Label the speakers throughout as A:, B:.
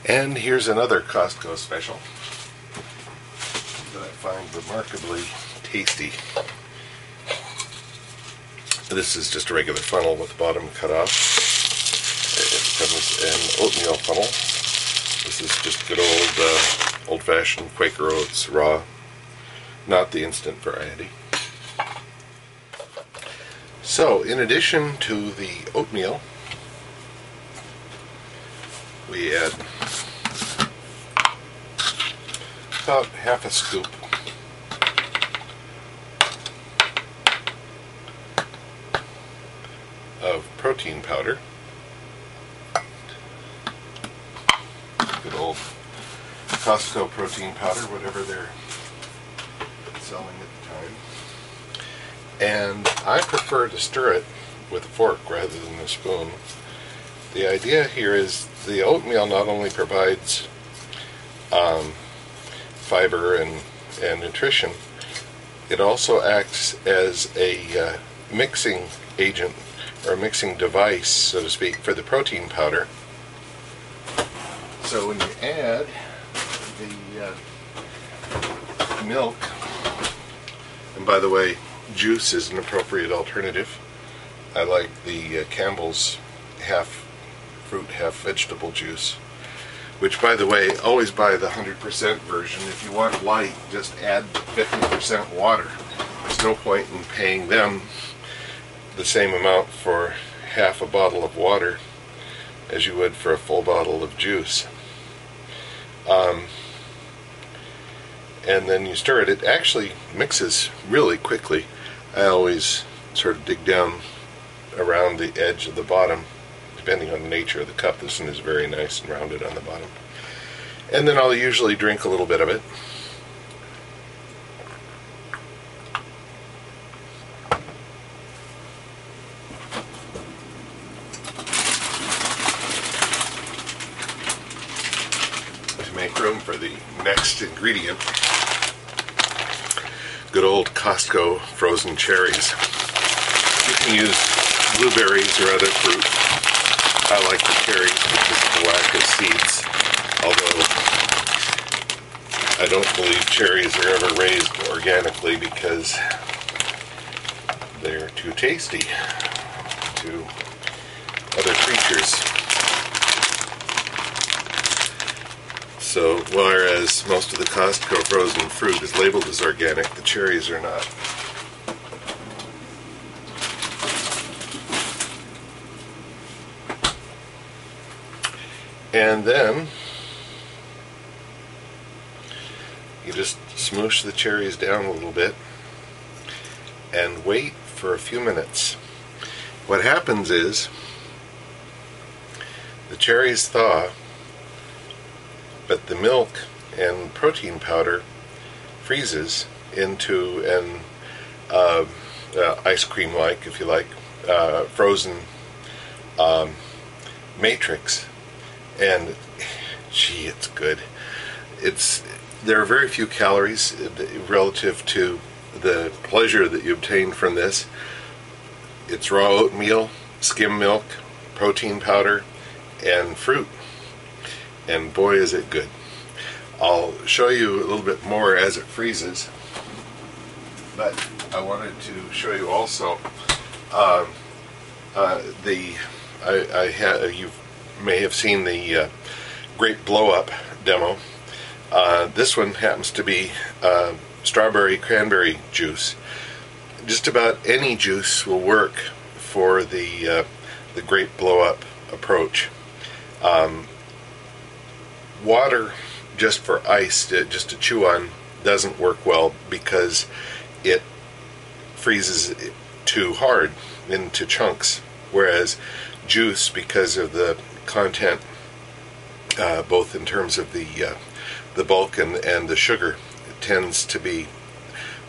A: And here's another Costco special that I find remarkably tasty. This is just a regular funnel with the bottom cut off. It comes an oatmeal funnel. This is just good old-fashioned Quaker Oats raw, not the instant variety. So, in addition to the oatmeal, we add about half a scoop of protein powder. Good old Costco protein powder, whatever they're selling at the time. And I prefer to stir it with a fork rather than a spoon. The idea here is the oatmeal not only provides fiber and nutrition, it also acts as a mixing agent or a mixing device, so to speak, for the protein powder. So when you add the milk, and by the way, juice is an appropriate alternative. I like the Campbell's half fruit, half vegetable juice, which, by the way, always buy the 100% version. If you want light, just add 50% water. There's no point in paying them the same amount for half a bottle of water as you would for a full bottle of juice. And then you stir it. It actually mixes really quickly. I always sort of dig down around the edge of the bottom, depending on the nature of the cup. This one is very nice and rounded on the bottom. And then I'll usually drink a little bit of it. To make room for the next ingredient, good old Costco frozen cherries. You can use blueberries or other fruit. I like the cherries because of the lack of seeds, although I don't believe cherries are ever raised organically because they're too tasty to other creatures. So, whereas most of the Costco frozen fruit is labeled as organic, the cherries are not. And then you just smoosh the cherries down a little bit and wait for a few minutes. What happens is the cherries thaw, but the milk and protein powder freezes into an ice cream-like, if you like, frozen matrix. And gee, it's good. There are very few calories relative to the pleasure that you obtain from this. It's raw oatmeal, skim milk, protein powder, and fruit. And boy, is it good. I'll show you a little bit more as it freezes, but I wanted to show you also you may have seen the grape blow-up demo. This one happens to be strawberry cranberry juice. Just about any juice will work for the grape blow-up approach. Water just for ice, just to chew on, doesn't work well because it freezes too hard into chunks, whereas juice, because of the content, both in terms of the bulk and the sugar, it tends to be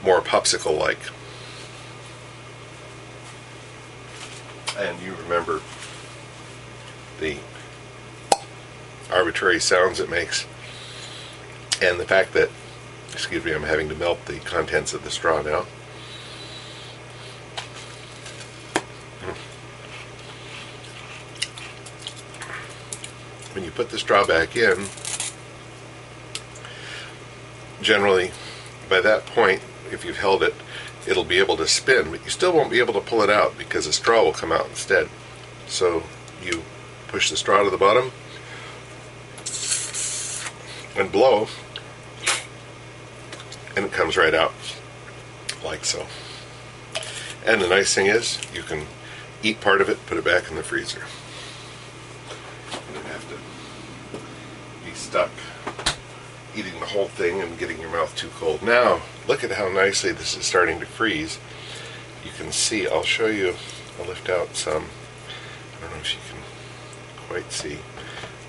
A: more popsicle-like. And you remember the arbitrary sounds it makes, and the fact that, excuse me, I'm having to melt the contents of the straw now. When you you put the straw back in, generally by that point, if you've held it, it'll be able to spin, but you still won't be able to pull it out because the straw will come out instead. So you push the straw to the bottom and blow, and it comes right out like so. And the nice thing is you can eat part of it, put it back in the freezer. You don't have to be stuck eating the whole thing and getting your mouth too cold. Now look at how nicely this is starting to freeze. You can see, I'll show you, I'll lift out some, I don't know if you can quite see,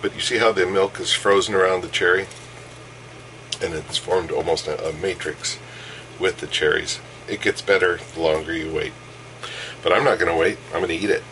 A: but you see how the milk is frozen around the cherry, and it's formed almost a matrix with the cherries. It gets better the longer you wait, but I'm not going to wait. I'm going to eat it.